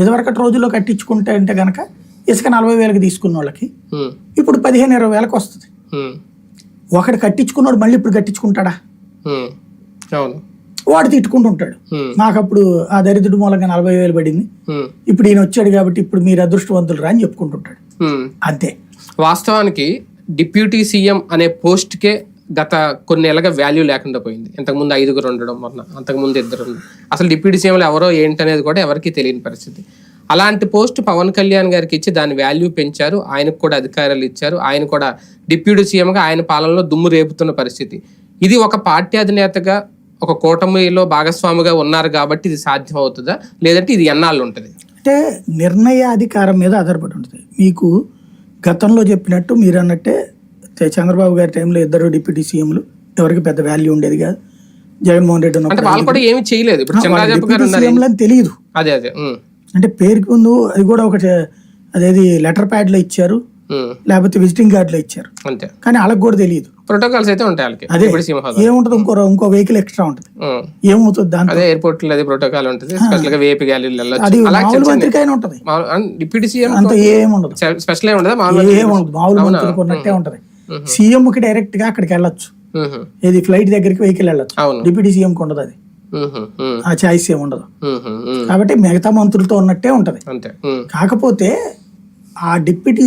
ఇదివరకటి రోజుల్లో కట్టించుకుంటే అంటే గనక ఇసుక 40,000కి తీసుకున్న వాళ్ళకి ఇప్పుడు 15-20 వస్తుంది. ఒకటి కట్టించుకున్నాడు మళ్ళీ ఇప్పుడు కట్టించుకుంటాడా? వాడు తిట్టుకుంటుంటాడు, నాకు అప్పుడు ఆ దరిద్రుడు మూలంగా 40,000 పడింది, ఇప్పుడు ఈయన వచ్చాడు కాబట్టి ఇప్పుడు మీరు అదృష్టవంతులు రా అని చెప్పుకుంటుంటాడు. అంతే. వాస్తవానికి డిప్యూటీ సీఎం అనే పోస్ట్కే గత కొన్ని ఏళ్ళగా వాల్యూ లేకుండా పోయింది. ఇంతకుముందు 5 ఉండడం మొన్న, అంతకుముందు 2 అసలు డిప్యూటీ సీఎంలు ఎవరో ఏంటనేది కూడా ఎవరికి తెలియని పరిస్థితి. అలాంటి పోస్ట్ పవన్ కళ్యాణ్ గారికి ఇచ్చి దాని వాల్యూ పెంచారు, ఆయనకు కూడా అధికారాలు ఇచ్చారు, ఆయన కూడా డిప్యూటీ సీఎంగా ఆయన పాలనలో దుమ్ము రేపుతున్న పరిస్థితి. ఇది ఒక పార్టీ అధినేతగా ఒక కూటమిలో భాగస్వామిగా ఉన్నారు కాబట్టి ఇది సాధ్యం అవుతుందా, లేదంటే ఇది ఎన్నాళ్ళు ఉంటుంది? అంటే నిర్ణయాధికారం మీద ఆధారపడి ఉంటుంది. మీకు గతంలో చెప్పినట్టు మీరు అన్నట్టే చంద్రబాబు గారి టైంలో 2 డిప్యూటీ సీఎంలు ఎవరికి పెద్ద వాల్యూ ఉండేది కాదు. జగన్మోహన్ రెడ్డి అంటే వాళ్ళు కూడా ఏమీ చేయలేదు. తెలియదు. అదే అదే అంటే పేరుకి ముందు అది కూడా ఒకటి అదేది లెటర్ ప్యాడ్ లో ఇచ్చారు, లేకపోతే విజిటింగ్ కార్డ్ లో ఇచ్చారు, అంతే. కానీ వాళ్ళకి కూడా తెలియదు. ప్రోటోకాల్స్ అయితే ఉంటాయి. అదే ఏముంటది, ఇంకో వెహికల్ ఎక్స్ట్రా ఉంటుంది, ఏమవుతుంది దాంట్లో ఎయిర్పోర్ట్ లో ప్రోటోకాల్ ఉంటుంది. అది మామూలు మంత్రికి అయినా ఉంటది, డిప్యూటీ సీఎం అంత ఏముండదు, స్పెషల్ ఏముండదు, మామూలు మంత్రికి ఉన్నట్టే ఉంటది. సీఎం కి డైరెక్ట్ గా అక్కడికి వెళ్ళొచ్చు, ఏది ఫ్లైట్ దగ్గరికి వెహికల్ వెళ్ళొచ్చు. డిప్యూటీ సీఎం కి ఉండదు, అది ఆ ఛాయిస్ ఏమి ఉండదు. కాబట్టి మిగతా మంత్రులతో ఉన్నట్టే ఉంటది. కాకపోతే ఆ డిప్యూటీ